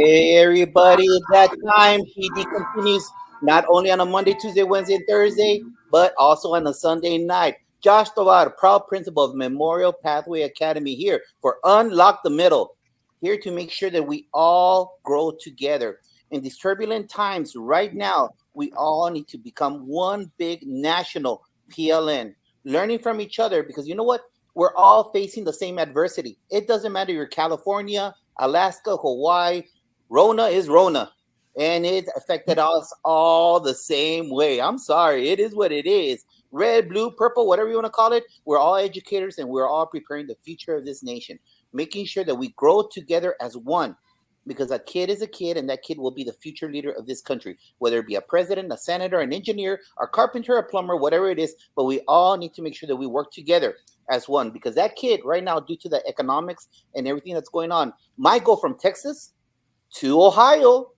Hey everybody, at that time PD continues not only on a Monday, Tuesday, Wednesday, and Thursday, but also on a Sunday night. Josh Tovar, proud principal of Memorial Pathway Academy, here for Unlock the Middle, here to make sure that we all grow together. In these turbulent times right now, we all need to become one big national PLN, learning from each other because you know what? We're all facing the same adversity. It doesn't matter you're California, Alaska, Hawaii, Rona is Rona, and it affected us all the same way. I'm sorry, it is what it is. Red, blue, purple, whatever you want to call it, we're all educators and we're all preparing the future of this nation, making sure that we grow together as one. Because a kid is a kid, and that kid will be the future leader of this country, whether it be a president, a senator, an engineer, a carpenter, a plumber, whatever it is. But we all need to make sure that we work together as one, because that kid right now, due to the economics and everything that's going on, might go from Texas to Ohio,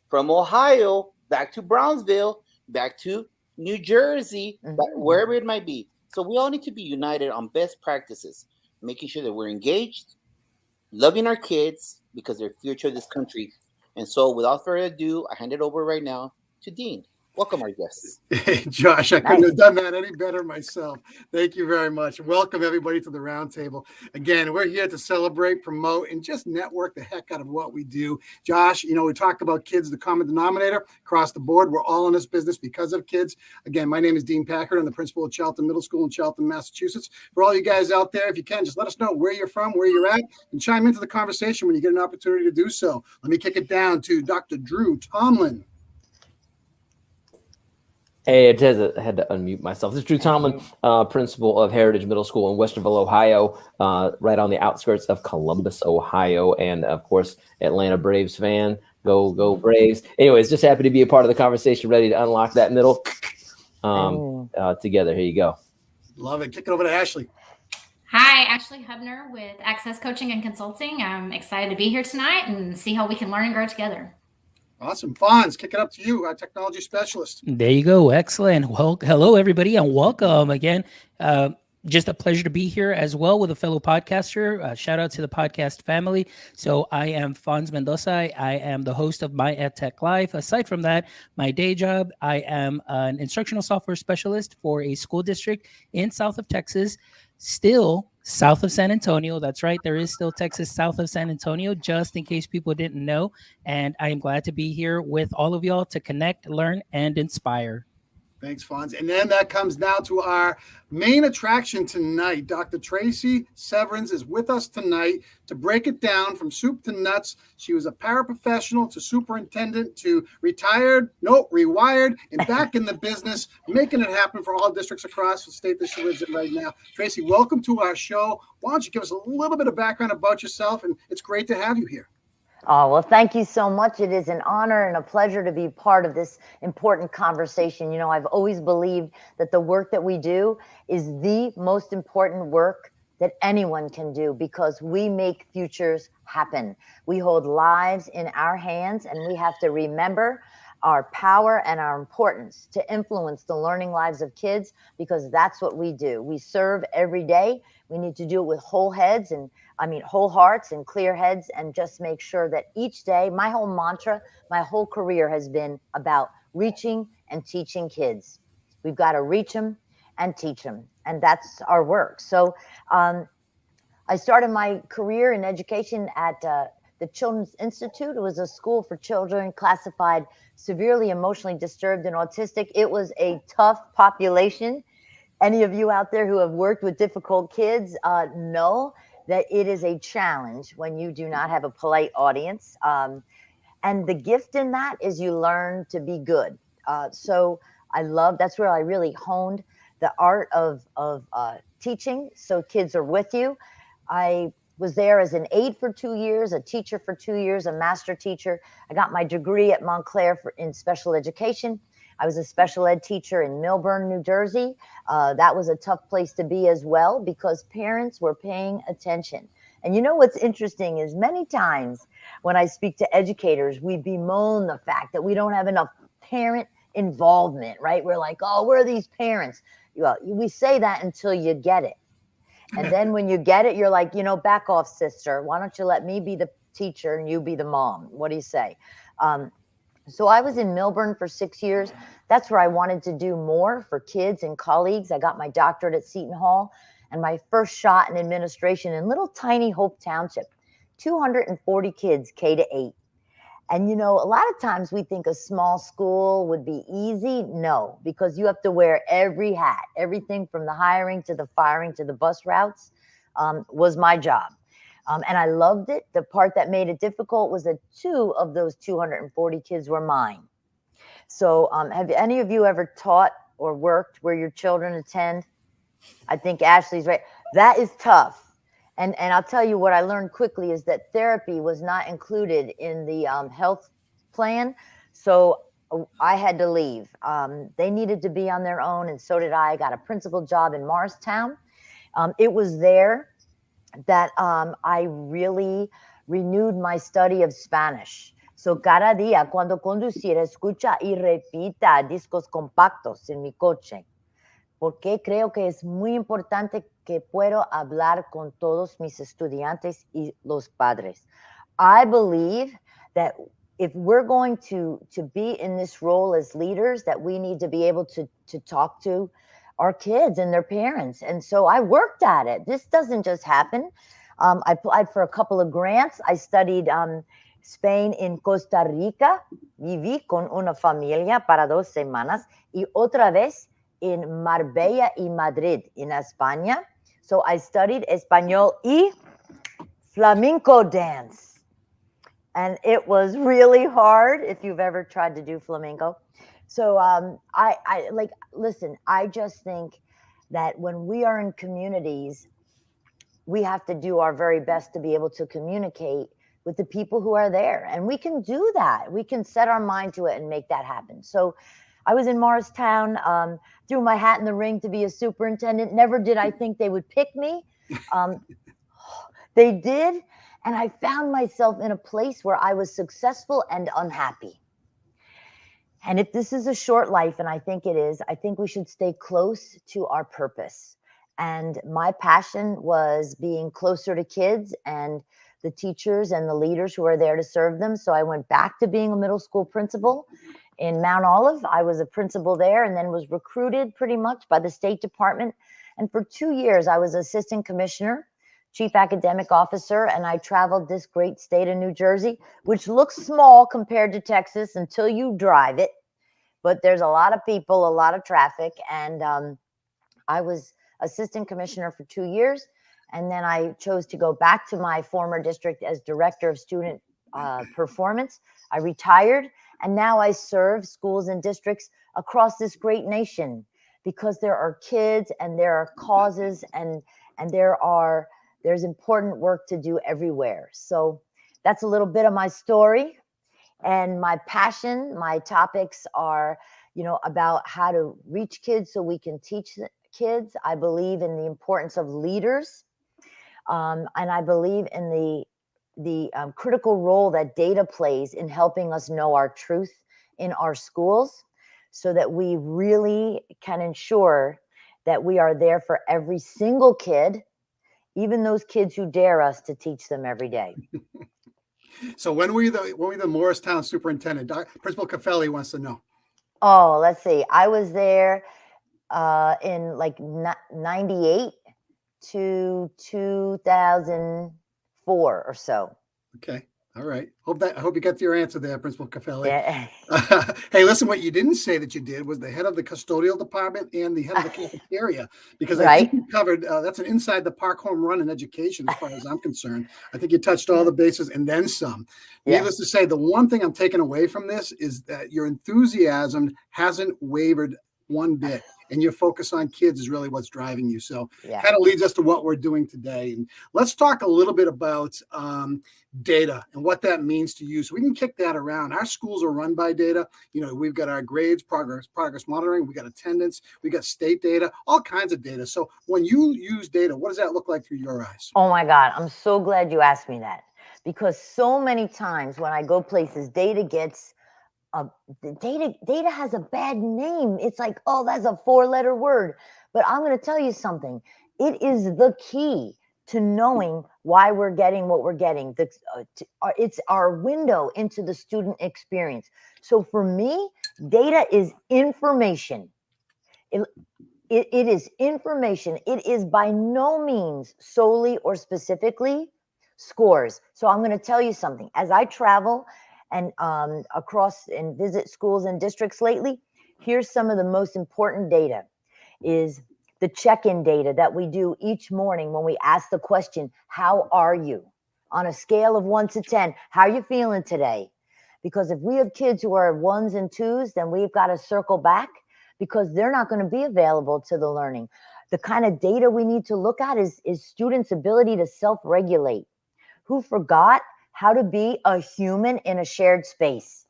from Ohio back to Brownsville, back to New Jersey, wherever it might be. So we all need to be united on best practices, making sure that we're engaged, loving our kids because they're the future of this country. And so without further ado, I hand it over right now to Dean. Welcome, our guests. Hey, Josh, I couldn't have done that any better myself. Thank you very much. Welcome, everybody, to the roundtable. Again, we're here to celebrate, promote, and just network the heck out of what we do. Josh, we talk about kids, the common denominator across the board. We're all in this business because of kids. Again, my name is Dean Packard. I'm the principal of Charlton Middle School in Charlton, Massachusetts. For all you guys out there, if you can, just let us know where you're from, where you're at, and chime into the conversation when you get an opportunity to do so. Let me kick it down to Dr. Drew Tomlin. Hey, I had to unmute myself. This is Drew Tomlin, principal of Heritage Middle School in Westerville, Ohio, right on the outskirts of Columbus, Ohio, and of course, Atlanta Braves fan. Go Braves. Anyways, just happy to be a part of the conversation, ready to unlock that middle together. Here you go. Love it. Kick it over to Ashley. Hi, Ashley Hubner with Access Coaching and Consulting. I'm excited to be here tonight and see how we can learn and grow together. Awesome. Fonz, kick it up to you, our technology specialist. There you go. Excellent. Well, hello, everybody, and welcome again. Just a pleasure to be here as well with a fellow podcaster. Shout out to the podcast family. So I am Fonz Mendoza. I am the host of My EdTech Live. Aside from that, my day job, I am an instructional software specialist for a school district in south of Texas, still south of San Antonio. That's right. There is still Texas south of San Antonio, just in case people didn't know. And I am glad to be here with all of y'all to connect, learn, and inspire. Thanks, Fonz. And then that comes now to our main attraction tonight. Dr. Tracy Severns is with us tonight to break it down from soup to nuts. She was a paraprofessional to superintendent to rewired, and back in the business, making it happen for all districts across the state that she lives in right now. Tracy, welcome to our show. Why don't you give us a little bit of background about yourself? And it's great to have you here. Oh, well, thank you so much. It is an honor and a pleasure to be part of this important conversation. I've always believed that the work that we do is the most important work that anyone can do because we make futures happen. We hold lives in our hands, and we have to remember our power and our importance to influence the learning lives of kids because that's what we do. We serve every day. We need to do it with whole hearts and clear heads, and just make sure that each day, my whole mantra, my whole career has been about reaching and teaching kids. We've got to reach them and teach them, and that's our work. So I started my career in education at the Children's Institute. It was a school for children classified severely emotionally disturbed and autistic. It was a tough population. Any of you out there who have worked with difficult kids know that it is a challenge when you do not have a polite audience. And the gift in that is you learn to be good. So that's where I really honed the art of teaching. So kids are with you. I was there as an aide for 2 years, a teacher for 2 years, a master teacher. I got my degree at Montclair in special education. I was a special ed teacher in Millburn, New Jersey. That was a tough place to be as well because parents were paying attention. And what's interesting is many times when I speak to educators, we bemoan the fact that we don't have enough parent involvement, right? We're like, oh, where are these parents? Well, we say that until you get it. And then when you get it, you're like, back off, sister. Why don't you let me be the teacher and you be the mom. What do you say? So I was in Melbourne for 6 years. That's where I wanted to do more for kids and colleagues. I got my doctorate at Seton Hall and my first shot in administration in little tiny Hope Township, 240 kids, K to 8. And, you know, a lot of times we think a small school would be easy. No, because you have to wear every hat, everything from the hiring to the firing to the bus routes was my job. And I loved it. The part that made it difficult was that 2 of those 240 kids were mine. So have any of you ever taught or worked where your children attend? I think Ashley's right. That is tough. And I'll tell you what I learned quickly is that therapy was not included in the health plan. So I had to leave. They needed to be on their own, and so did I. I got a principal job in Morristown. It was there that I really renewed my study of Spanish. So cada día cuando conduciera, escucha y repita discos compactos en mi coche, porque creo que es muy importante que puedo hablar con todos mis estudiantes y los padres. I believe that if we're going to be in this role as leaders, that we need to be able to talk to our kids and their parents. And so I worked at it. This doesn't just happen. I applied for a couple of grants. I studied Spain in Costa Rica. Viví con una familia para 2 semanas y otra vez in Marbella y Madrid in España. So I studied Español y flamenco dance. And it was really hard if you've ever tried to do flamenco. So I like, listen, I just think that when we are in communities, we have to do our very best to be able to communicate with the people who are there. And we can do that. We can set our mind to it and make that happen. So I was in Morristown, threw my hat in the ring to be a superintendent. Never did I think they would pick me. They did. And I found myself in a place where I was successful and unhappy. And if this is a short life, and I think it is, I think we should stay close to our purpose. And my passion was being closer to kids and the teachers and the leaders who are there to serve them. So I went back to being a middle school principal in Mount Olive. I was a principal there and then was recruited pretty much by the State Department. And for 2 years, I was assistant commissioner, chief academic officer, and I traveled this great state of New Jersey, which looks small compared to Texas until you drive it. But there's a lot of people, a lot of traffic. And I was assistant commissioner for 2 years. And then I chose to go back to my former district as director of student performance. I retired, and now I serve schools and districts across this great nation because there are kids and there are causes and there's important work to do everywhere. So that's a little bit of my story. And my passion, my topics are, you know, about how to reach kids so we can teach kids. I believe in the importance of leaders. And I believe in the critical role that data plays in helping us know our truth in our schools so that we really can ensure that we are there for every single kid, even those kids who dare us to teach them every day. So when were you the Morristown superintendent? Principal Caffelli wants to know. Oh, let's see. I was there in like 98 to 2004 or so. Okay. All right. I hope you got your answer there, Principal Caffelli. Yeah. Hey, listen, what you didn't say that you did was the head of the custodial department and the head of the cafeteria, because I think you covered, that's an inside the park home run in education as far as I'm concerned. I think you touched all the bases and then some. Yeah. Needless to say, the one thing I'm taking away from this is that your enthusiasm hasn't wavered one bit. And your focus on kids is really what's driving you. So kind of leads us to what we're doing today. And let's talk a little bit about data and what that means to you. So we can kick that around. Our schools are run by data. You know, we've got our grades, progress monitoring, we got attendance, we got state data, all kinds of data. So when you use data, what does that look like through your eyes? Oh my God, I'm so glad you asked me that, because so many times when I go places, data gets data has a bad name. It's like, oh, that's a 4-letter word. But I'm going to tell you something. It is the key to knowing why we're getting what we're getting. It's our window into the student experience. So for me, data is information. It is information. It is by no means solely or specifically scores. So I'm going to tell you something. As I travel and across and visit schools and districts lately, here's some of the most important data is the check-in data that we do each morning when we ask the question, how are you? On a scale of 1 to 10, how are you feeling today? Because if we have kids who are 1s and 2s, then we've got to circle back because they're not going to be available to the learning. The kind of data we need to look at is students' ability to self-regulate. Who forgot how to be a human in a shared space?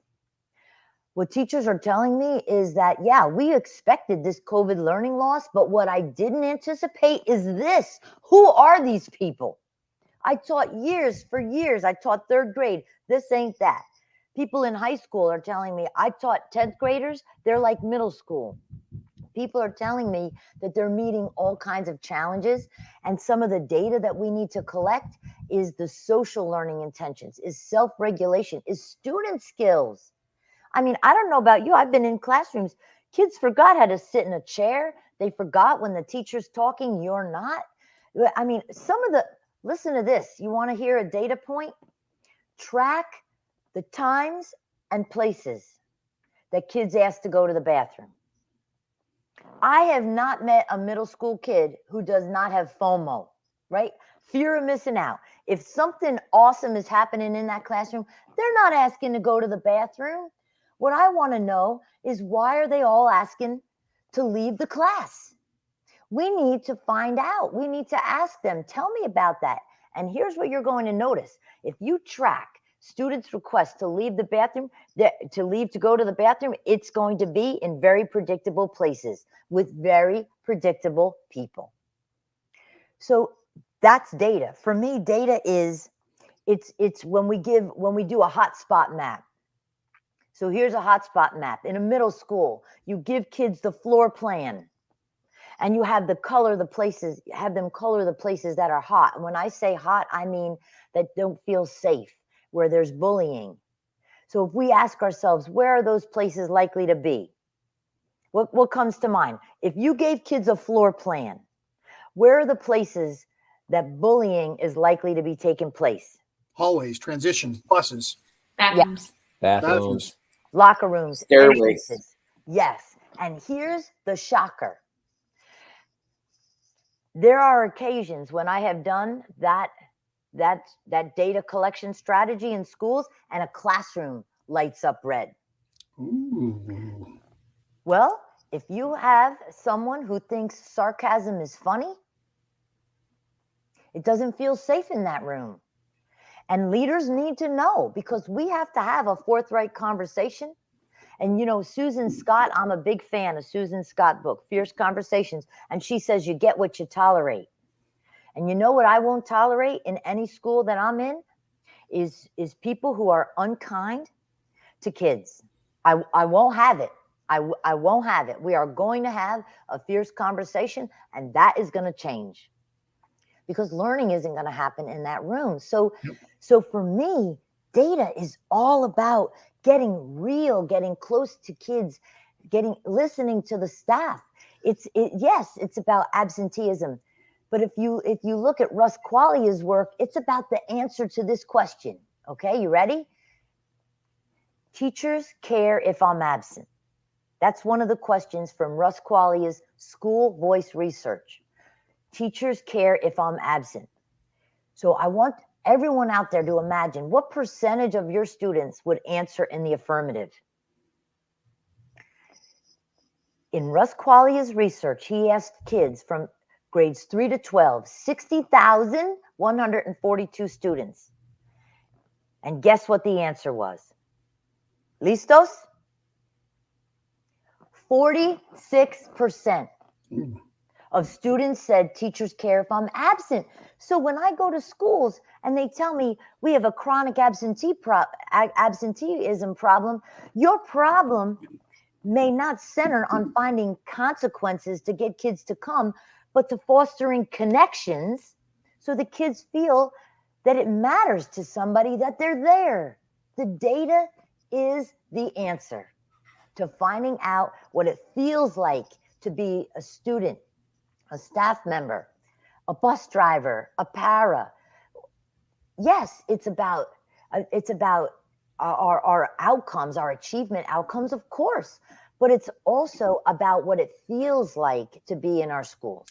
What teachers are telling me is that, yeah, we expected this COVID learning loss, but what I didn't anticipate is this. Who are these people? I taught for years. I taught 3rd grade. This ain't that. People in high school are telling me, I taught 10th graders. They're like middle school. People are telling me that they're meeting all kinds of challenges. And some of the data that we need to collect is the social learning intentions, is self-regulation, is student skills. I mean, I don't know about you. I've been in classrooms. Kids forgot how to sit in a chair. They forgot when the teacher's talking, you're not. I mean, listen to this. You want to hear a data point? Track the times and places that kids ask to go to the bathroom. I have not met a middle school kid who does not have FOMO, right? Fear of missing out. If something awesome is happening in that classroom, they're not asking to go to the bathroom. What I want to know is why are they all asking to leave the class? We need to find out. We need to ask them, tell me about that. And here's what you're going to notice. If you track students' requests to leave the bathroom, to go to the bathroom, it's going to be in very predictable places with very predictable people. So that's data. For me, data is, it's when we do a hotspot map. So here's a hotspot map. In a middle school, you give kids the floor plan and you have them color the places that are hot. And when I say hot, I mean that don't feel safe, where there's bullying. So if we ask ourselves, where are those places likely to be? What comes to mind? If you gave kids a floor plan, where are the places that bullying is likely to be taking place? Hallways, transitions, buses, Bathrooms. Bathrooms. Locker rooms, Stairways. entrances. Yes. And here's the shocker. There are occasions when I have done that data collection strategy in schools and a classroom lights up red. Ooh. Well, if you have someone who thinks sarcasm is funny, it doesn't feel safe in that room. And leaders need to know, because we have to have a forthright conversation. And you know, Susan Scott, I'm a big fan of Susan Scott book, Fierce Conversations. And she says, you get what you tolerate. And you know what I won't tolerate in any school that I'm in is people who are unkind to kids. I won't have it. I won't have it. We are going to have a fierce conversation, and that is going to change, because learning isn't going to happen in that room. So for me, data is all about getting real, getting close to kids, listening to the staff. Yes, it's about absenteeism. But if you look at Russ Qualia's work, it's about the answer to this question. Okay, you ready? Teachers care if I'm absent. That's one of the questions from Russ Qualia's School Voice Research. Teachers care if I'm absent. So I want everyone out there to imagine, what percentage of your students would answer in the affirmative? In Russ Qualia's research, he asked kids from grades 3 to 12, 60,142 students. And guess what the answer was? Listos? 46% of students said teachers care if I'm absent. So when I go to schools and they tell me we have a chronic absenteeism problem, your problem may not center on finding consequences to get kids to come, but to fostering connections so the kids feel that it matters to somebody that they're there. The data is the answer to finding out what it feels like to be a student, a staff member, a bus driver, a para. Yes, it's about our outcomes, our achievement outcomes, of course, but it's also about what it feels like to be in our schools.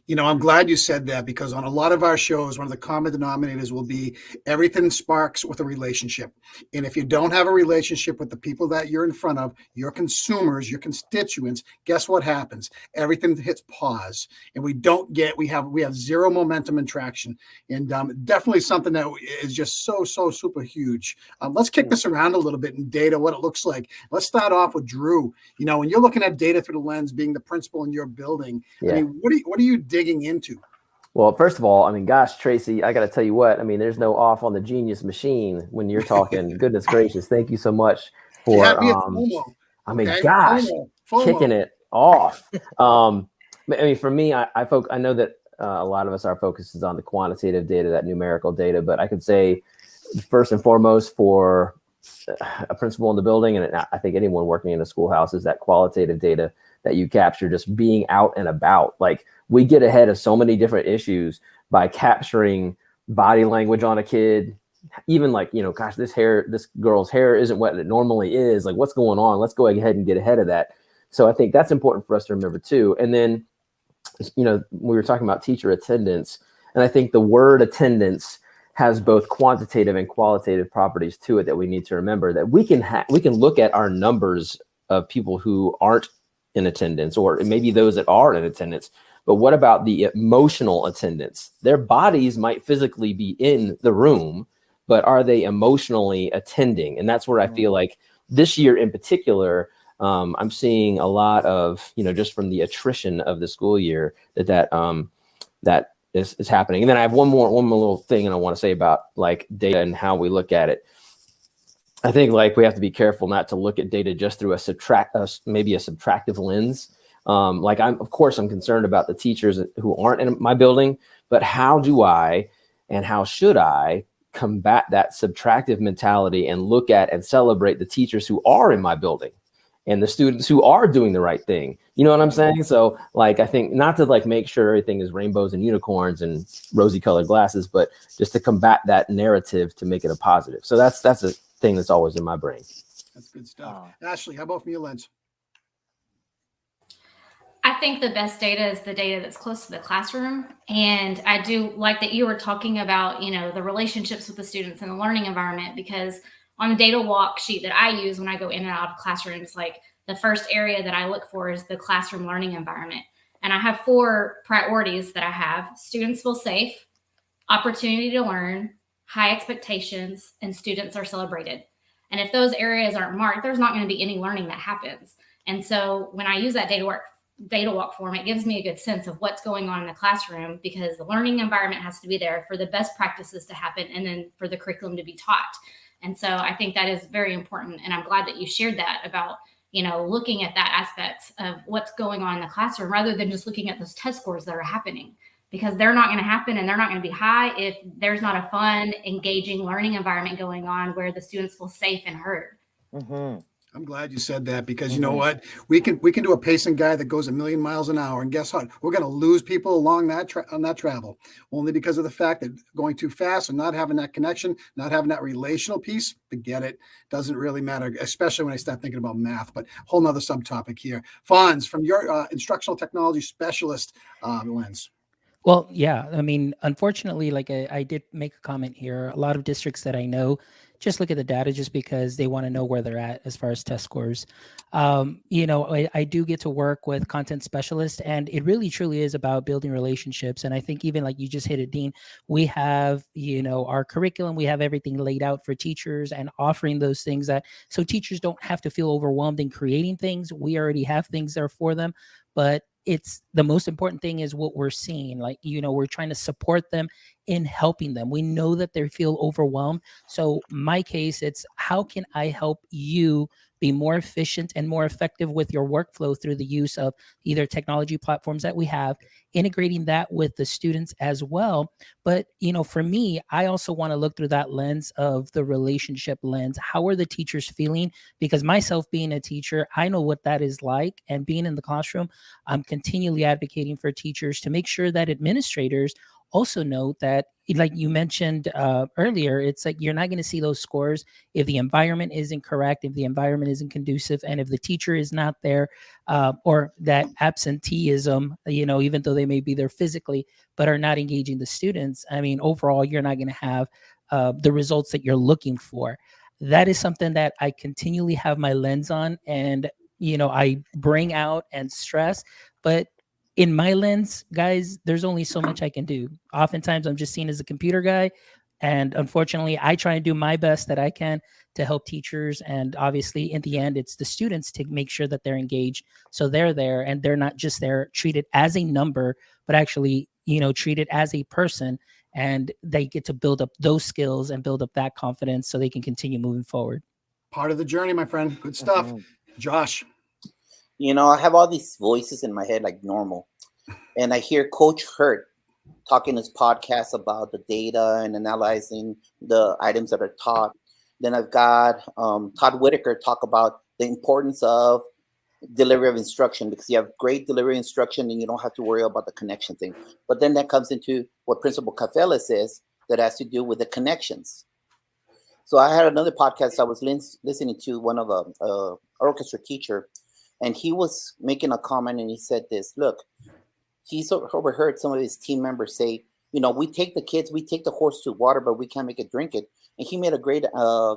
You know, I'm glad you said that, because on a lot of our shows, one of the common denominators will be everything sparks with a relationship. And if you don't have a relationship with the people that you're in front of, your consumers, your constituents, guess what happens? Everything hits pause, and we have zero momentum and traction. And definitely something that is just so super huge. Let's kick this around a little bit in data, what it looks like. Let's start off with Drew. You know, when you're looking at data through the lens, being the principal in your building, I mean, what are you digging into? Well, first of all, I mean, gosh, Tracy, I got to tell you what, I mean, there's no off on the genius machine when you're talking. Goodness gracious. Thank you so much for, I mean, gosh, FOMO. Kicking it off. I mean, for me, I know that a lot of us, our focus is on the quantitative data, that numerical data, but I could say first and foremost for a principal in the building, and I think anyone working in a schoolhouse, is that qualitative data that you capture just being out and about. Like, we get ahead of so many different issues by capturing body language on a kid, even like, you know, gosh, this girl's hair isn't what it normally is. Like, what's going on? Let's go ahead and get ahead of that. So I think that's important for us to remember too. And then, you know, we were talking about teacher attendance, and I think the word attendance has both quantitative and qualitative properties to it that we need to remember, that we can look at our numbers of people who aren't in attendance, or maybe those that are in attendance. But what about the emotional attendance? Their bodies might physically be in the room, but are they emotionally attending? And that's where I feel like this year in particular, I'm seeing a lot of, you know, just from the attrition of the school year, that is happening. And then I have one more little thing, and I want to say about like data and how we look at it. I think like we have to be careful not to look at data just through maybe a subtractive lens. Like I'm concerned about the teachers who aren't in my building, but how do I and how should I combat that subtractive mentality and look at and celebrate the teachers who are in my building and the students who are doing the right thing? You know what I'm saying? So like, I think not to like make sure everything is rainbows and unicorns and rosy colored glasses, but just to combat that narrative to make it a positive. So that's a thing that's always in my brain. That's good stuff. Ashley, how about from your lens? I think the best data is the data that's close to the classroom. And I do like that you were talking about, you know, the relationships with the students and the learning environment, because on the data walk sheet that I use when I go in and out of classrooms, like the first area that I look for is the classroom learning environment. And I have 4 priorities that I have: students feel safe, opportunity to learn, high expectations, and students are celebrated. And if those areas aren't marked, there's not going to be any learning that happens. And so when I use that data walk form, it gives me a good sense of what's going on in the classroom, because the learning environment has to be there for the best practices to happen and then for the curriculum to be taught. And so I think that is very important. And I'm glad that you shared that about, you know, looking at that aspect of what's going on in the classroom rather than just looking at those test scores that are happening, because they're not going to happen and they're not going to be high if there's not a fun, engaging learning environment going on where the students feel safe and heard. Mm-hmm. I'm glad you said that, because you know what, we can do a pacing guy that goes 1,000,000 miles an hour, and guess what, we're going to lose people along that on that travel, only because of the fact that going too fast and not having that connection, not having that relational piece. Forget it, doesn't really matter, especially when I start thinking about math. But whole nother subtopic here. Fonz, from your instructional technology specialist lens. Well, yeah. I mean, unfortunately, like I did make a comment here. A lot of districts that I know just look at the data just because they want to know where they're at as far as test scores. You know, I do get to work with content specialists, and it really truly is about building relationships. And I think even like you just hit it, Dean, we have, you know, our curriculum, we have everything laid out for teachers and offering those things that so teachers don't have to feel overwhelmed in creating things. We already have things there for them, but it's the most important thing is what we're seeing. Like, you know, we're trying to support them in helping them. We know that they feel overwhelmed. So my case, it's how can I help you be more efficient and more effective with your workflow through the use of either technology platforms that we have, integrating that with the students as well. But, for me, I also want to look through that lens of the relationship lens. How are the teachers feeling? Because myself being a teacher, I know what that is like. And being in the classroom, I'm continually advocating for teachers to make sure that administrators also know that, like you mentioned earlier, it's like you're not going to see those scores if the environment isn't correct, if the environment isn't conducive, and if the teacher is not there, or that absenteeism, even though they may be there physically, but are not engaging the students. I mean, overall, you're not going to have the results that you're looking for. That is something that I continually have my lens on, and I bring out and stress. But in my lens, guys, there's only so much I can do. Oftentimes, I'm just seen as a computer guy. And unfortunately, I try and do my best that I can to help teachers. And obviously, in the end, it's the students to make sure that they're engaged. So they're there and they're not just there treated as a number, but actually, treated as a person. And they get to build up those skills and build up that confidence so they can continue moving forward. Part of the journey, my friend. Good stuff. Josh. I have all these voices in my head like normal. And I hear Coach Hurt talking his podcast about the data and analyzing the items that are taught. Then I've got Todd Whitaker talk about the importance of delivery of instruction, because you have great delivery instruction and you don't have to worry about the connection thing. But then that comes into what Principal Cafella says that has to do with the connections. So I had another podcast I was listening to, one of a orchestra teacher, and he was making a comment and he said this, look, he's overheard some of his team members say, we take the horse to water, but we can't make it drink it. And he made a great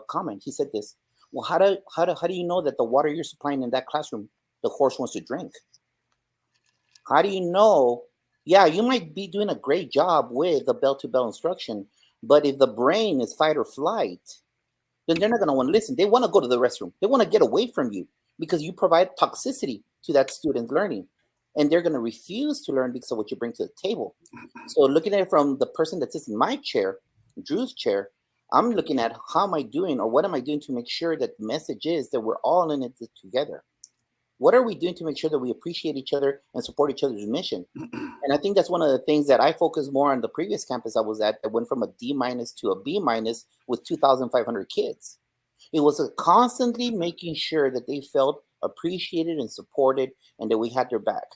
comment. He said this, well, how do you know that the water you're supplying in that classroom, the horse wants to drink? How do you know? Yeah, you might be doing a great job with the bell-to-bell instruction, but if the brain is fight or flight, then they're not going to want to listen. They want to go to the restroom. They want to get away from you because you provide toxicity to that student's learning. And they're going to refuse to learn because of what you bring to the table. So looking at it from the person that sits in my chair, Drew's chair, I'm looking at how am I doing, or what am I doing to make sure that the message is that we're all in it together. What are we doing to make sure that we appreciate each other and support each other's mission? And I think that's one of the things that I focus more on the previous campus I was at, that went from a D- to a B- with 2,500 kids. It was constantly making sure that they felt appreciated and supported and that we had their back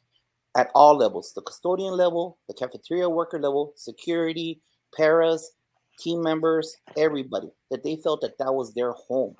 at all levels, the custodian level, the cafeteria worker level, security, paras, team members, everybody, that they felt that that was their home.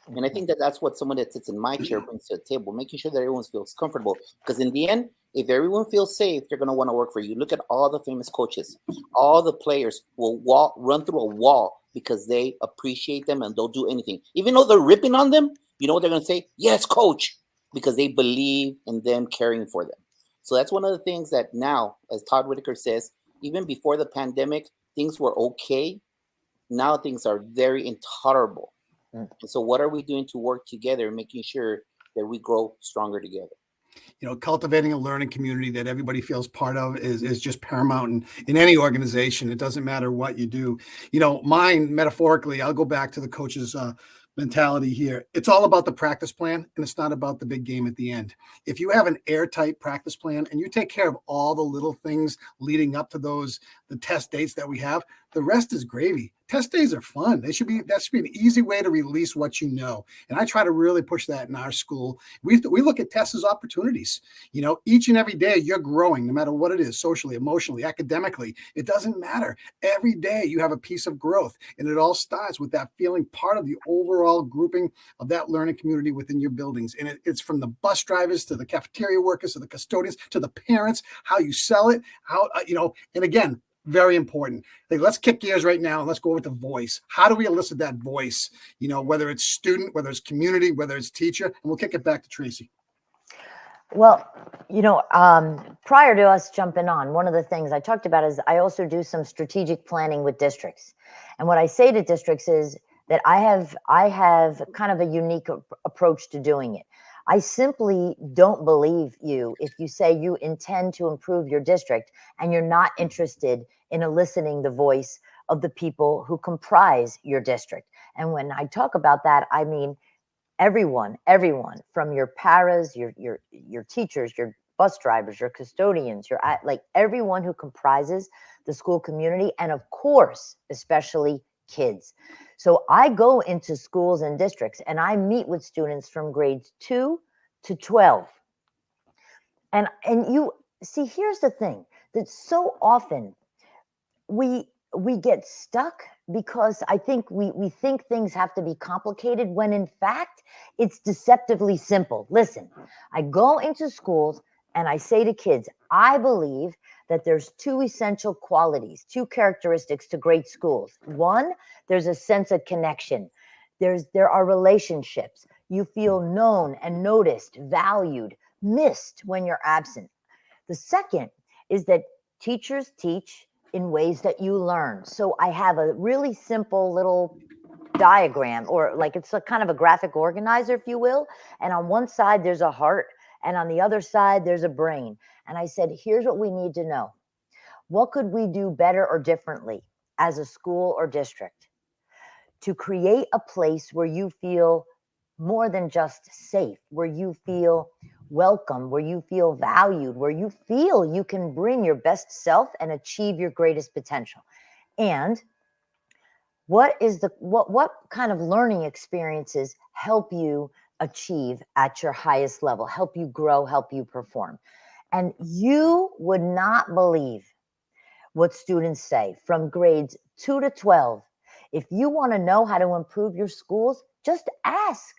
And I think that that's what someone that sits in my chair brings to the table, making sure that everyone feels comfortable. Because in the end, if everyone feels safe, they're going to want to work for you. Look at all the famous coaches. All the players will run through a wall because they appreciate them and they'll do anything. Even though they're ripping on them, you know what they're going to say? Yes, coach, because they believe in them caring for them. So that's one of the things that now, as Todd Whitaker says, even before the pandemic, things were okay. Now things are very intolerable. And so what are we doing to work together, making sure that we grow stronger together? Cultivating a learning community that everybody feels part of is just paramount in any organization. It doesn't matter what you do. Mine, metaphorically, I'll go back to the coach's mentality here. It's all about the practice plan, and it's not about the big game at the end. If you have an airtight practice plan and you take care of all the little things leading up to the test dates that we have, the rest is gravy. Test days are fun. That should be an easy way to release what you know. And I try to really push that in our school. We look at tests as opportunities. Each and every day you're growing, no matter what it is, socially, emotionally, academically. It doesn't matter. Every day you have a piece of growth. And it all starts with that feeling part of the overall grouping of that learning community within your buildings. And it's from the bus drivers to the cafeteria workers to the custodians to the parents, how you sell it, and again, very important. Let's kick gears right now and let's go with the voice. How do we elicit that voice? Whether it's student, whether it's community, whether it's teacher, and we'll kick it back to Tracy. Well, prior to us jumping on, one of the things I talked about is I also do some strategic planning with districts. And what I say to districts is that I have kind of a unique approach to doing it. I simply don't believe you if you say you intend to improve your district and you're not interested in eliciting the voice of the people who comprise your district. And when I talk about that, I mean, everyone from your paras, your teachers, your bus drivers, your custodians, like everyone who comprises the school community, and of course, especially kids. So I go into schools and districts and I meet with students from grades 2 to 12. And you see, here's the thing, that so often we get stuck because I think we think things have to be complicated when in fact it's deceptively simple. Listen, I go into schools and I say to kids, I believe that there's two essential qualities, two characteristics to great schools. One, there's a sense of connection. There are relationships. You feel known and noticed, valued, missed when you're absent. The second is that teachers teach in ways that you learn. So I have a really simple little diagram, or like it's a kind of a graphic organizer, if you will. And on one side, there's a heart. And on the other side, there's a brain. And I said, here's what we need to know. What could we do better or differently as a school or district to create a place where you feel more than just safe, where you feel welcome, where you feel valued, where you feel you can bring your best self and achieve your greatest potential? And what kind of learning experiences help you achieve at your highest level, help you grow, help you perform? And you would not believe what students say from grades 2 to 12. If you want to know how to improve your schools, just ask.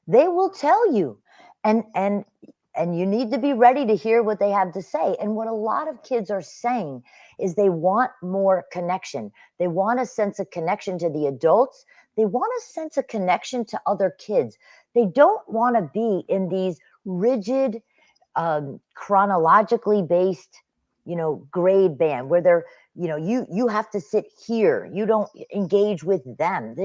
They will tell you. And you need to be ready to hear what they have to say. And what a lot of kids are saying is they want more connection. They want a sense of connection to the adults. They want a sense of connection to other kids. They don't want to be in these rigid, chronologically based, grade band where they're, you have to sit here. You don't engage with them.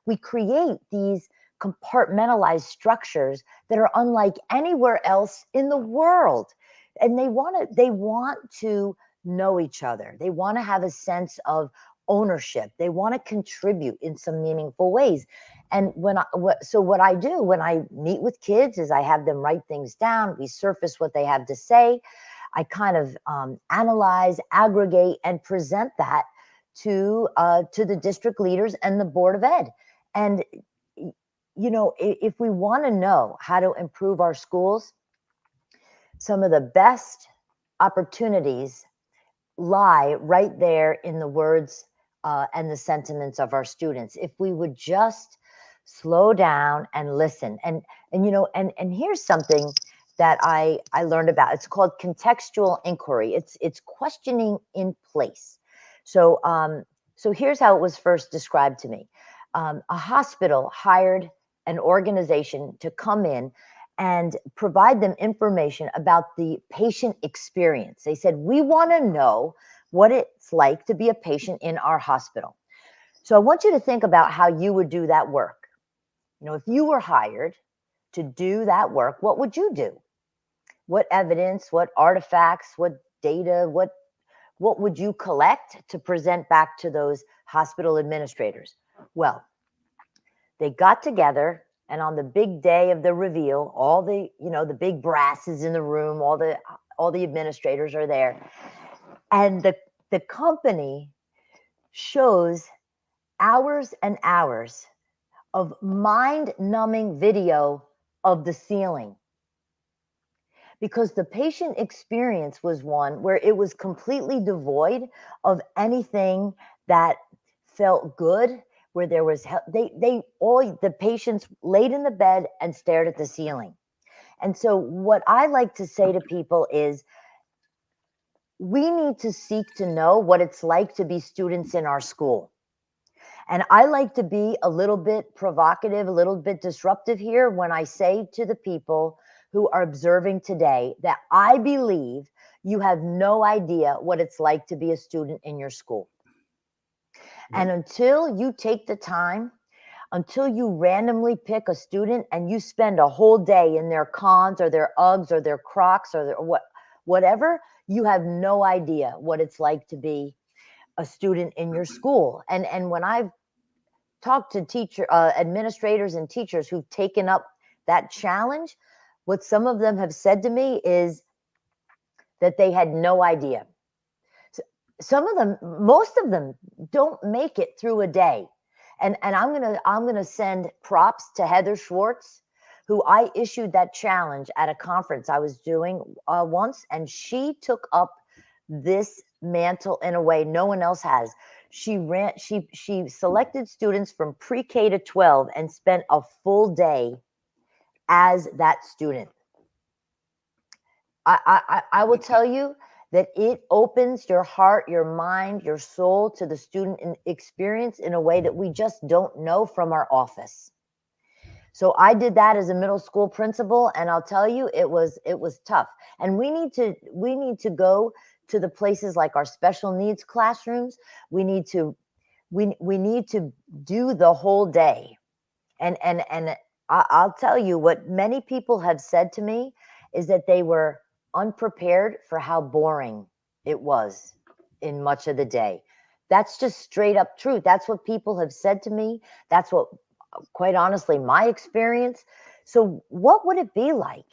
We create these compartmentalized structures that are unlike anywhere else in the world. And they want to know each other. They want to have a sense of ownership. They want to contribute in some meaningful ways. And what I do when I meet with kids is I have them write things down. We surface what they have to say. I kind of analyze, aggregate, and present that to the district leaders and the Board of Ed. And if we want to know how to improve our schools, some of the best opportunities lie right there in the words and the sentiments of our students. If we would just slow down and listen. And here's something that I learned about. It's called contextual inquiry. It's questioning in place. So here's how it was first described to me. A hospital hired an organization to come in and provide them information about the patient experience. They said, we want to know what it's like to be a patient in our hospital. So I want you to think about how you would do that work. If you were hired to do that work, what would you do? What evidence, what artifacts, what data, what would you collect to present back to those hospital administrators? Well, they got together, and on the big day of the reveal, all the, the big brass is in the room, all the administrators are there. And the company shows hours and hours of mind-numbing video of the ceiling. Because the patient experience was one where it was completely devoid of anything that felt good, where there was, the patients laid in the bed and stared at the ceiling. And so what I like to say to people is, we need to seek to know what it's like to be students in our school. And I like to be a little bit provocative, a little bit disruptive here when I say to the people who are observing today that I believe you have no idea what it's like to be a student in your school. And until you take the time, until you randomly pick a student and you spend a whole day in their cons or their Uggs or their Crocs or whatever, you have no idea what it's like to be a student in your school. And when I've talked to administrators and teachers who've taken up that challenge, what some of them have said to me is that they had no idea. Some of them, most of them don't make it through a day. And I'm gonna send props to Heather Schwartz, who I issued that challenge at a conference I was doing once, and she took up this mantle in a way no one else has. She selected students from pre-K to 12 and spent a full day as that student. I will tell you that it opens your heart, your mind, your soul to the student experience in a way that we just don't know from our office. So I did that as a middle school principal, and I'll tell you, it was tough. And we need to go to the places like our special needs classrooms. We need to do the whole day. And I'll tell you, what many people have said to me is that they were unprepared for how boring it was in much of the day. That's just straight up truth. That's what people have said to me. That's what, quite honestly, my experience. So what would it be like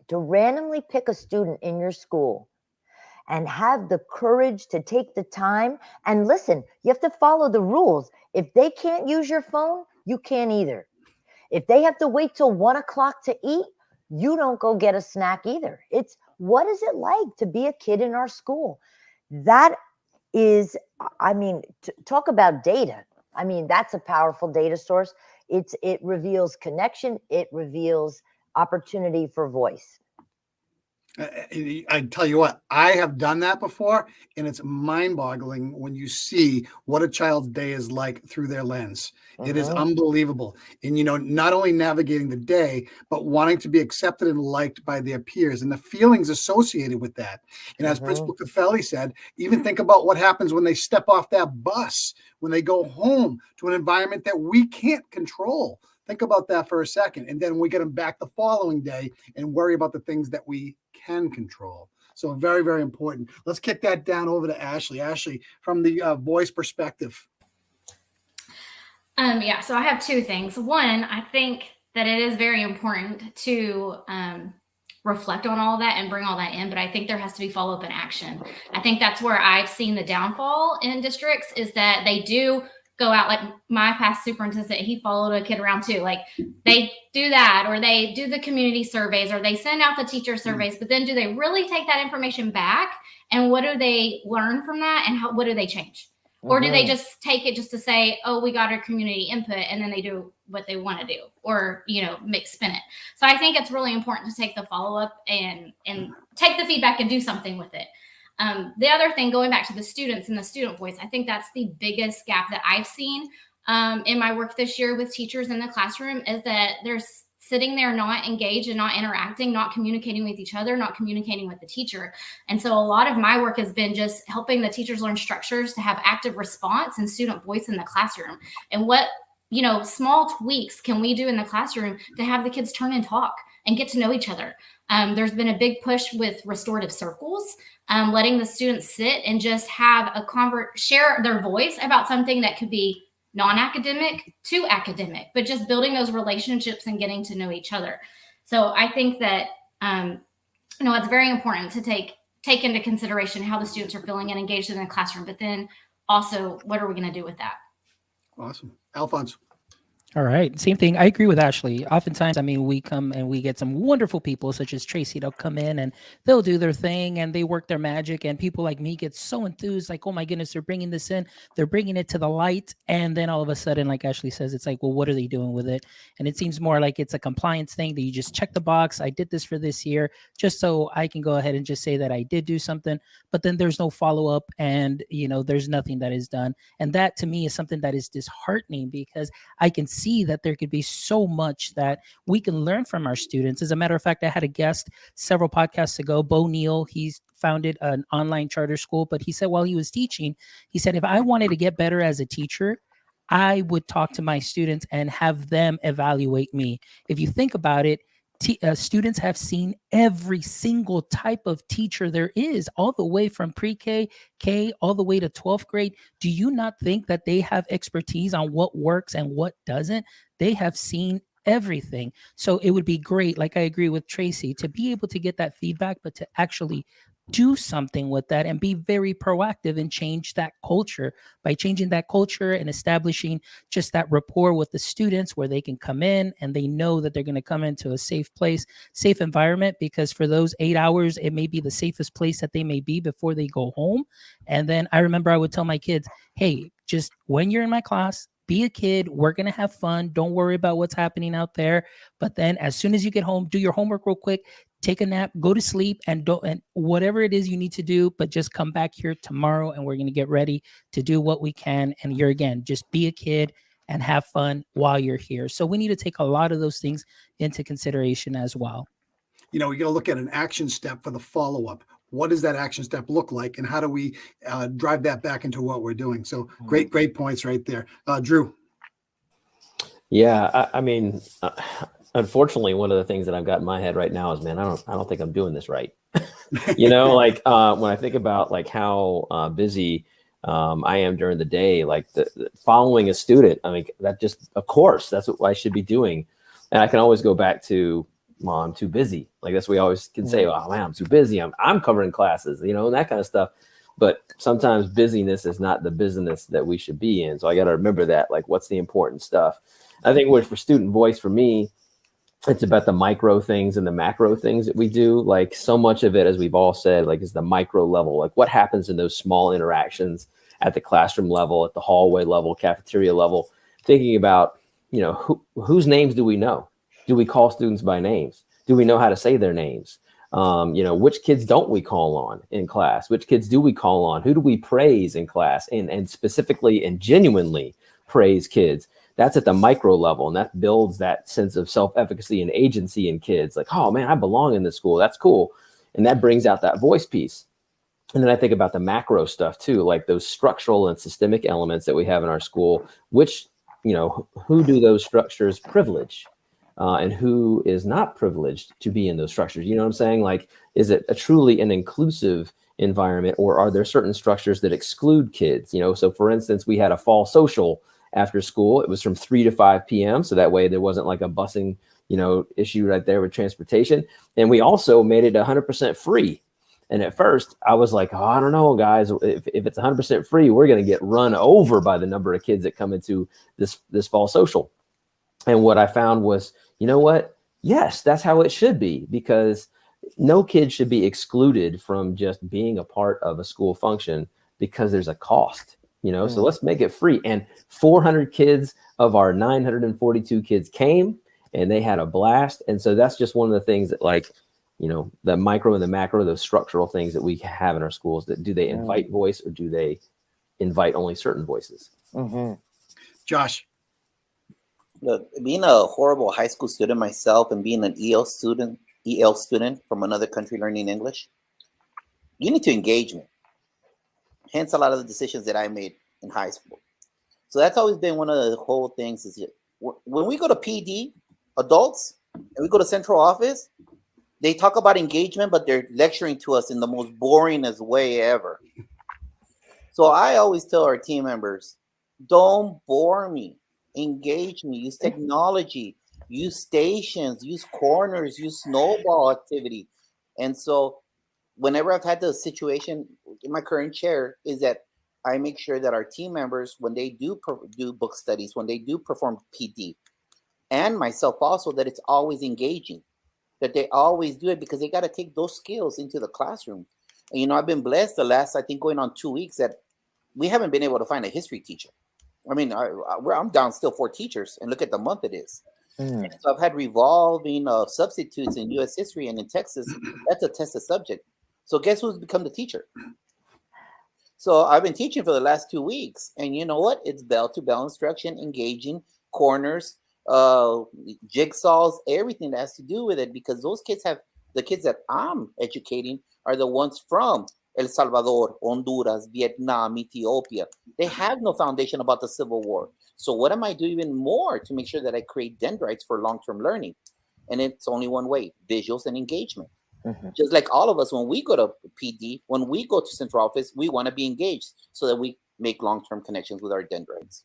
to randomly pick a student in your school and have the courage to take the time and listen? You have to follow the rules. If they can't use your phone, you can't either. If they have to wait till 1 o'clock to eat, you don't go get a snack either. It's, what is it like to be a kid in our school? That is, I mean, talk about data. I mean, that's a powerful data source. It reveals connection. It reveals opportunity for voice. I tell you what, I have done that before, and it's mind-boggling when you see what a child's day is like through their lens. It is unbelievable. And, you know, not only navigating the day, but wanting to be accepted and liked by their peers and the feelings associated with that. And as Principal Caffelli said, even think about what happens when they step off that bus, when they go home to an environment that we can't control. Think about that for a second. And then we get them back the following day and worry about the things that we can control. So very, very important. Let's kick that down over to Ashley. Ashley, from the voice perspective. Yeah, so I have two things. One, I think that it is very important to reflect on all that and bring all that in, but I think there has to be follow-up and action. I think that's where I've seen the downfall in districts, is that they do go out, like my past superintendent, he followed a kid around too. Like they do that, or they do the community surveys, or they send out the teacher surveys, but then do they really take that information back? And what do they learn from that? And what do they change? Or do they just take it just to say, oh, we got our community input, and then they do what they want to do, or, you know, spin it. So I think it's really important to take the follow-up and take the feedback and do something with it. The other thing, going back to the students and the student voice, I think that's the biggest gap that I've seen in my work this year with teachers in the classroom, is that they're sitting there not engaged and not interacting, not communicating with each other, not communicating with the teacher. And so a lot of my work has been just helping the teachers learn structures to have active response and student voice in the classroom. And what, you know, small tweaks can we do in the classroom to have the kids turn and talk and get to know each other? There's been a big push with restorative circles, letting the students sit and just have share their voice about something that could be non-academic to academic, but just building those relationships and getting to know each other. So I think that, you know, it's very important to take into consideration how the students are feeling and engaged in the classroom, but then also, what are we going to do with that? Awesome. Alphonse. All right. Same thing. I agree with Ashley. Oftentimes, I mean, we come and we get some wonderful people such as Tracy. They'll come in and they'll do their thing and they work their magic. And people like me get so enthused, like, oh my goodness, they're bringing this in. They're bringing it to the light. And then all of a sudden, like Ashley says, it's like, well, what are they doing with it? And it seems more like it's a compliance thing that you just check the box. I did this for this year, just so I can go ahead and just say that I did do something. But then there's no follow up, and, you know, there's nothing that is done. And that to me is something that is disheartening, because I can see that there could be so much that we can learn from our students. As a matter of fact, I had a guest several podcasts ago, Bo Neal. He's founded an online charter school, but he said while he was teaching, he said, if I wanted to get better as a teacher, I would talk to my students and have them evaluate me. If you think about it, students have seen every single type of teacher there is, all the way from pre-K, K, all the way to 12th grade. Do you not think that they have expertise on what works and what doesn't? They have seen everything. So it would be great, like I agree with Tracy, to be able to get that feedback, but to actually do something with that and be very proactive and change that culture. By changing that culture and establishing just that rapport with the students where they can come in and they know that they're going to come into a safe place, safe environment, because for those 8 hours, it may be the safest place that they may be before they go home. And then I remember I would tell my kids, hey, just when you're in my class, be a kid. We're going to have fun. Don't worry about what's happening out there. But then as soon as you get home, do your homework real quick, take a nap, go to sleep, and whatever it is you need to do, but just come back here tomorrow and we're going to get ready to do what we can. And you're, again, just be a kid and have fun while you're here. So we need to take a lot of those things into consideration as well. You know, we got to look at an action step for the follow-up. What does that action step look like, and how do we drive that back into what we're doing? So great points right there. Drew. Yeah, I mean, unfortunately, one of the things that I've got in my head right now is, man, I don't think I'm doing this right. You know, like when I think about like how busy I am during the day, like the following a student, I mean, that just, of course, that's what I should be doing. And I can always go back to, Mom, I'm too busy. Like that's what we always can say, oh man, I'm too busy. I'm covering classes, you know, and that kind of stuff. But sometimes busyness is not the business that we should be in. So I got to remember that, like, what's the important stuff? I think for student voice, for me, it's about the micro things and the macro things that we do. Like so much of it, as we've all said, like is the micro level, like what happens in those small interactions at the classroom level, at the hallway level, cafeteria level, thinking about, you know, whose names do we know? Do we call students by names? Do we know how to say their names? You know, which kids don't we call on in class? Which kids do we call on? Who do we praise in class? And specifically and genuinely praise kids. That's at the micro level, and that builds that sense of self-efficacy and agency in kids. Like, oh man, I belong in this school. That's cool. And that brings out that voice piece. And then I think about the macro stuff too, like those structural and systemic elements that we have in our school, which, you know, who do those structures privilege? And who is not privileged to be in those structures? You know what I'm saying? Like, is it truly an inclusive environment, or are there certain structures that exclude kids? You know, so for instance, we had a fall social after school. It was from 3 to 5 p.m. So that way there wasn't like a busing, you know, issue right there with transportation. And we also made it 100% free. And at first I was like, oh, I don't know, guys, if it's 100% free, we're going to get run over by the number of kids that come into this fall social. And what I found was, you know what? Yes, that's how it should be, because no kid should be excluded from just being a part of a school function because there's a cost, you know? So let's make it free. And 400 kids of our 942 kids came, and they had a blast. And so that's just one of the things that, like, you know, the micro and the macro, those structural things that we have in our schools, that do they invite voice, or do they invite only certain voices? Josh. Look, being a horrible high school student myself and being an EL student from another country learning English, you need to engage me. Hence a lot of the decisions that I made in high school. So that's always been one of the whole things is when we go to PD, adults, and we go to central office, they talk about engagement, but they're lecturing to us in the most boringest way ever. So I always tell our team members, don't bore me. Engage me, use technology, use stations, use corners, use snowball activity. And so whenever I've had the situation in my current chair is that I make sure that our team members, when they do book studies, when they do perform PD, and myself also, that it's always engaging, that they always do it, because they got to take those skills into the classroom. And, you know, I've been blessed the last, I think, going on 2 weeks that we haven't been able to find a history teacher. I mean, I'm down still 4 teachers, and look at the month it is. So I've had revolving substitutes in U.S. history, and in Texas, that's a tested subject. So guess who's become the teacher? So I've been teaching for the last 2 weeks, and you know what? It's bell-to-bell instruction, engaging, corners, jigsaws, everything that has to do with it, because those kids the kids that I'm educating are the ones from El Salvador, Honduras, Vietnam, Ethiopia. They have no foundation about the Civil War. So what am I doing even more to make sure that I create dendrites for long-term learning? and it's only one way: visuals and engagement. Mm-hmm. Just like all of us, when we go to PD, when we go to central office, we want to be engaged so that we make long-term connections with our dendrites.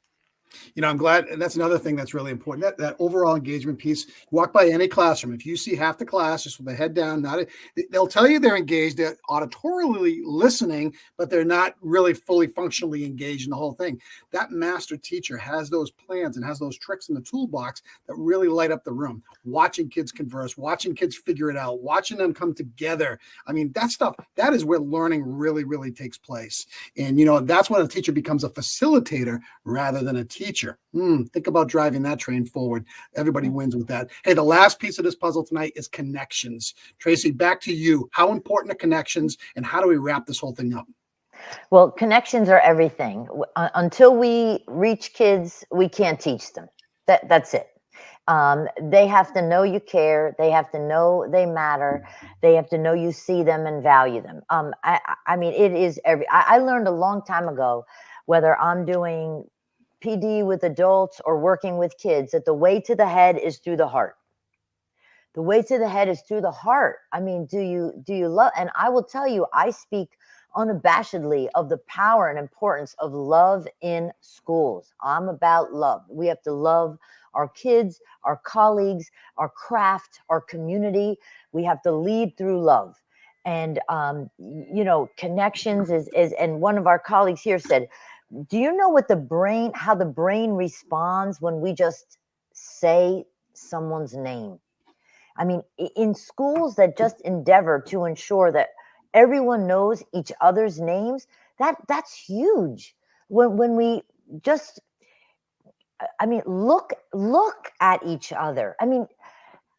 I'm glad, and that's another thing that's really important. That overall engagement piece. Walk by any classroom. If you see half the class just with the head down, they'll tell you they're engaged. They're auditorily listening, but they're not really fully functionally engaged in the whole thing. That master teacher has those plans and has those tricks in the toolbox that really light up the room. Watching kids converse, watching kids figure it out, watching them come together. I mean, that stuff, that is where learning really, really takes place. And, that's when a teacher becomes a facilitator rather than a teacher. Think about driving that train forward. Everybody wins with that. Hey, the last piece of this puzzle tonight is connections. Tracy, back to you. How important are connections, and how do we wrap this whole thing up? Well, connections are everything. Until we reach kids, we can't teach them. That's it. They have to know you care. They have to know they matter. They have to know you see them and value them. I mean, it is I learned a long time ago, whether I'm doing PD with adults or working with kids, that the way to the head is through the heart. The way to the head is through the heart. I mean, do you love? And I will tell you, I speak unabashedly of the power and importance of love in schools. I'm about love. We have to love our kids, our colleagues, our craft, our community. We have to lead through love. And, connections is, and one of our colleagues here said, do you know how the brain responds when we just say someone's name? I mean, in schools that just endeavor to ensure that everyone knows each other's names, that's huge. When we just, look at each other. I mean,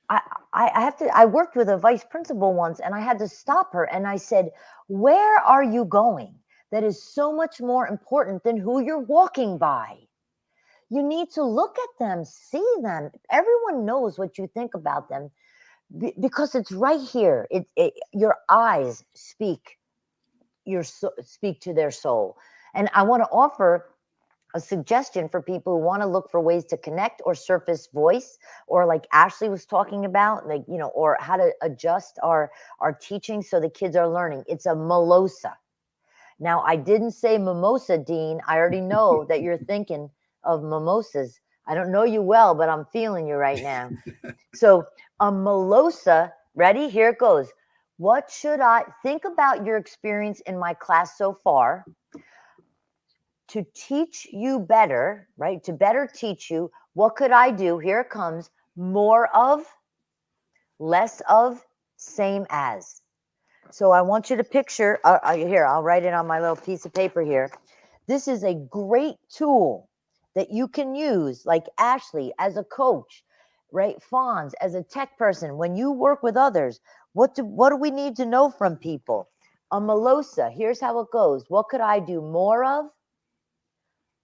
I worked with a vice principal once, and I had to stop her, and I said, where are you going? That is so much more important than who you're walking by. You need to look at them, see them. Everyone knows what you think about them because it's right here. Your eyes speak to their soul. And I want to offer a suggestion for people who want to look for ways to connect or surface voice, or like Ashley was talking about, or how to adjust our teaching so the kids are learning. It's a MLOSA. Now, I didn't say mimosa, Dean. I already know that you're thinking of mimosas. I don't know you well, but I'm feeling you right now. So a MLOSA, ready? Here it goes. What should I think about your experience in my class so far? To teach you better, right? To better teach you, what could I do? Here it comes. More of, less of, same as. So I want you to picture, here, I'll write it on my little piece of paper here. This is a great tool that you can use, like Ashley as a coach, right? Fonz as a tech person. When you work with others, what do we need to know from people? A MLOSA, here's how it goes. What could I do? More of,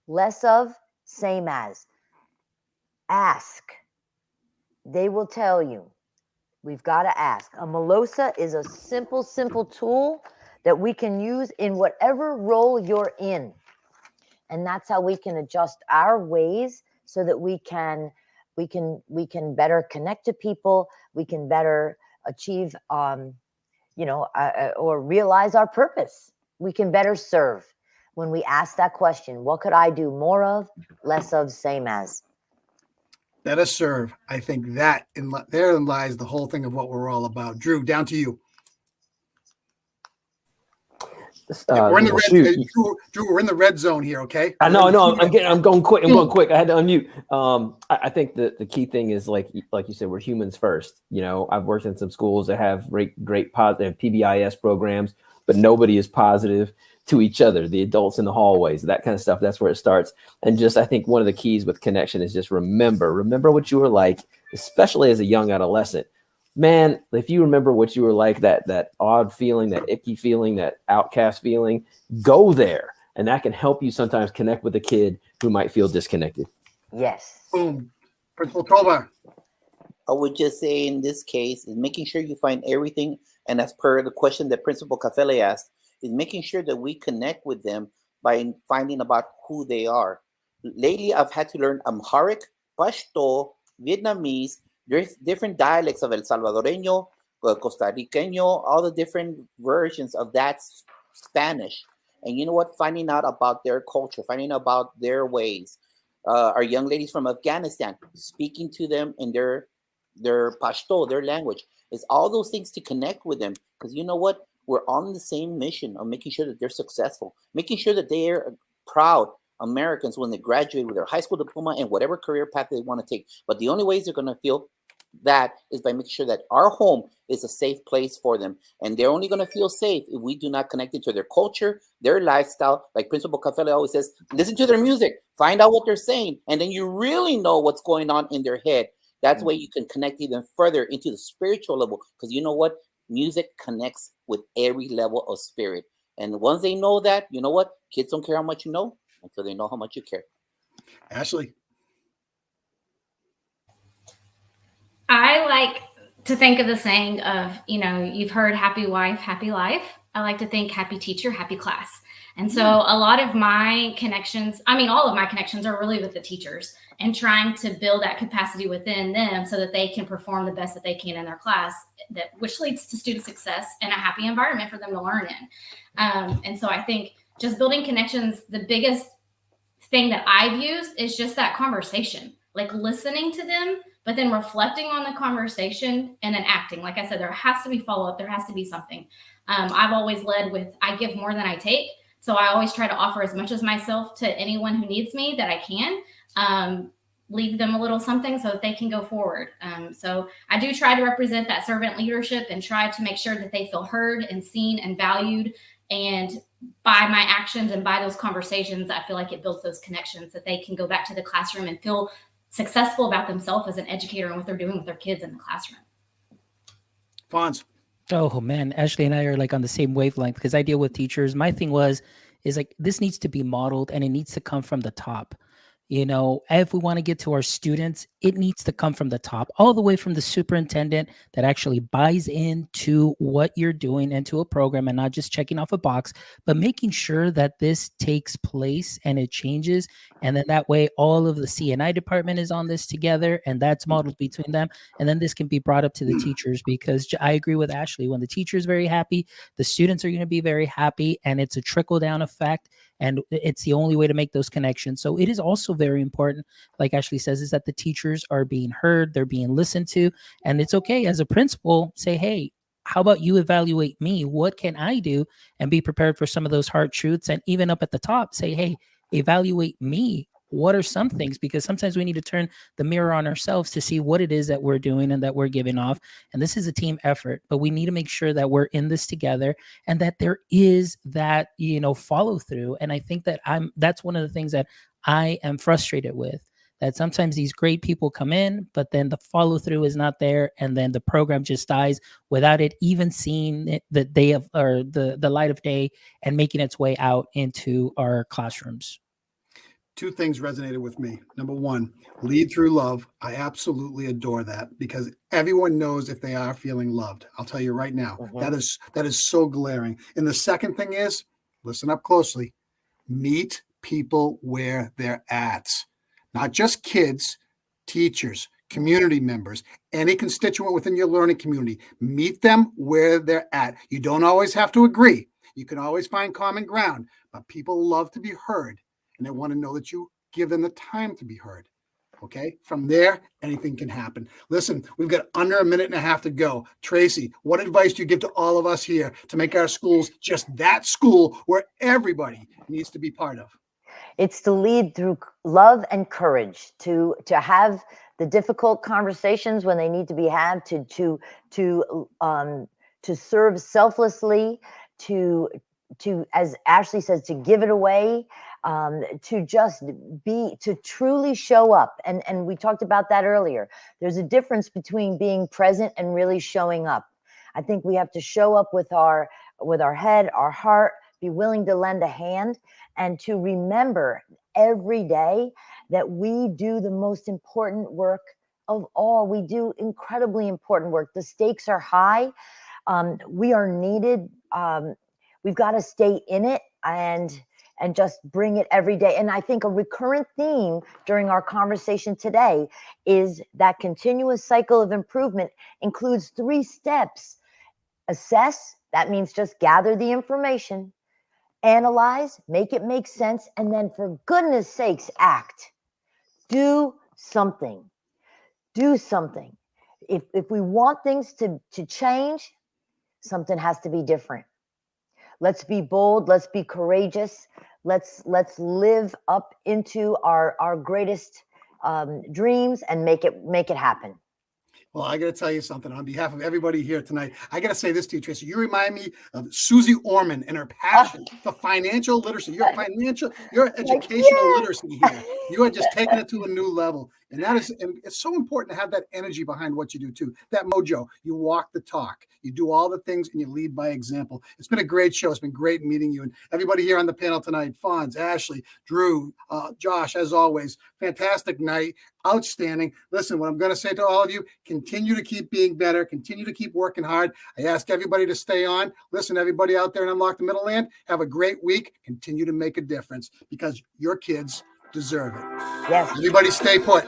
less of, same as. Ask. They will tell you. We've got to ask. A MLOSA is a simple tool that we can use in whatever role you're in. And that's how we can adjust our ways so that we can better connect to people. We can better achieve, or realize our purpose. We can better serve when we ask that question. What could I do? More of, less of, same as. Better serve. I think therein lies the whole thing of what we're all about. Drew, down to you. We're in the red. Drew, we're in the red zone here. Okay. I know. I'm going quick. I had to unmute. I think the key thing is like you said, we're humans first. I've worked in some schools that have great positive PBIS programs, but nobody is positive to each other, the adults in the hallways, that kind of stuff. That's where it starts. And just, I think one of the keys with connection is just remember what you were like, especially as a young adolescent. Man, if you remember what you were like, that odd feeling, that icky feeling, that outcast feeling, go there. And that can help you sometimes connect with a kid who might feel disconnected. Yes. Boom. Principal Toba. I would just say in this case is making sure you find everything. And as per the question that Principal Cafele asked, is making sure that we connect with them by finding about who they are. Lately, I've had to learn Amharic, Pashto, Vietnamese, There's different dialects of El Salvadoreño, Costa Riqueño, all the different versions of that Spanish. And you know what? Finding out about their culture, finding out about their ways. Our young ladies from Afghanistan, speaking to them in their Pashto, their language. It's all those things to connect with them. Because you know what? We're on the same mission of making sure that they're successful, making sure that they're proud Americans when they graduate with their high school diploma and whatever career path they want to take. But the only ways they're going to feel that is by making sure that our home is a safe place for them. And they're only going to feel safe if we do not connect it to their culture, their lifestyle. Like Principal Cafele always says, listen to their music, find out what they're saying, and then you really know what's going on in their head. That's why you can connect even further into the spiritual level. Because you know what? Music connects with every level of spirit. And once they know that, you know what? Kids don't care how much you know until they know how much you care. Ashley. I like to think of the saying of, you've heard happy wife, happy life. I like to think happy teacher, happy class. And so a lot of my connections, all of my connections are really with the teachers and trying to build that capacity within them so that they can perform the best that they can in their class, which leads to student success and a happy environment for them to learn in. And so I think just building connections, the biggest thing that I've used is just that conversation, like listening to them, but then reflecting on the conversation and then acting. Like I said, there has to be follow-up. There has to be something. I've always led with, I give more than I take. So I always try to offer as much as myself to anyone who needs me that I can, leave them a little something so that they can go forward. So I do try to represent that servant leadership and try to make sure that they feel heard and seen and valued. And by my actions and by those conversations, I feel like it builds those connections that they can go back to the classroom and feel successful about themselves as an educator and what they're doing with their kids in the classroom. Fonz. Oh man, Ashley and I are like on the same wavelength because I deal with teachers. My thing is like this needs to be modeled and it needs to come from the top. If we want to get to our students, it needs to come from the top, all the way from the superintendent that actually buys into what you're doing into a program and not just checking off a box, but making sure that this takes place and it changes. And then that way, all of the CNI department is on this together and that's modeled between them. And then this can be brought up to the teachers because I agree with Ashley. When the teacher is very happy, the students are going to be very happy and it's a trickle down effect. And it's the only way to make those connections. So it is also very important, like Ashley says, is that the teachers are being heard, they're being listened to. And it's okay as a principal, say, hey, how about you evaluate me? What can I do? And be prepared for some of those hard truths. And even up at the top, say, hey, evaluate me. What are some things? Because sometimes we need to turn the mirror on ourselves to see what it is that we're doing and that we're giving off. And this is a team effort, but we need to make sure that we're in this together and that there is that, follow through. And I think that that's one of the things that I am frustrated with, that sometimes these great people come in, but then the follow through is not there. And then the program just dies without it even seeing the day of, or the light of day and making its way out into our classrooms. Two things resonated with me. Number one, lead through love. I absolutely adore that because everyone knows if they are feeling loved. I'll tell you right now, that is so glaring. And the second thing is, listen up closely, meet people where they're at. Not just kids, teachers, community members, any constituent within your learning community. Meet them where they're at. You don't always have to agree. You can always find common ground, but people love to be heard. And they want to know that you give them the time to be heard. Okay. From there, anything can happen. Listen, we've got under a minute and a half to go. Tracy, what advice do you give to all of us here to make our schools just that school where everybody needs to be part of? It's to lead through love and courage, to have the difficult conversations when they need to be had, to serve selflessly, to as Ashley says, to give it away, to truly show up. And we talked about that earlier. There's a difference between being present and really showing up. I think we have to show up with our head, our heart, be willing to lend a hand, and to remember every day that we do the most important work of all. We do incredibly important work. The stakes are high. We are needed. We've got to stay in it, and and just bring it every day. And I think a recurrent theme during our conversation today is that continuous cycle of improvement includes 3 steps. Assess, that means just gather the information. Analyze, make it make sense, and then for goodness sakes, act. Do something. Do something. If we want things to change, something has to be different. Let's be bold. Let's be courageous. Let's live up into our greatest dreams and make it happen. Well, I got to tell you something on behalf of everybody here tonight. I got to say this to you, Tracy. You remind me of Susie Orman and her passion for financial literacy. Your educational literacy here. You are just taking it to a new level. And it's so important to have that energy behind what you do too. That mojo. You walk the talk. You do all the things and you lead by example. It's been a great show. It's been great meeting you. And everybody here on the panel tonight, Fonz, Ashley, Drew, Josh, as always, fantastic night. Outstanding. Listen, what I'm going to say to all of you, continue to keep being better. Continue to keep working hard. I ask everybody to stay on. Listen, everybody out there in Unlock the Middle Land, have a great week. Continue to make a difference because your kids deserve it. Yes. Everybody stay put.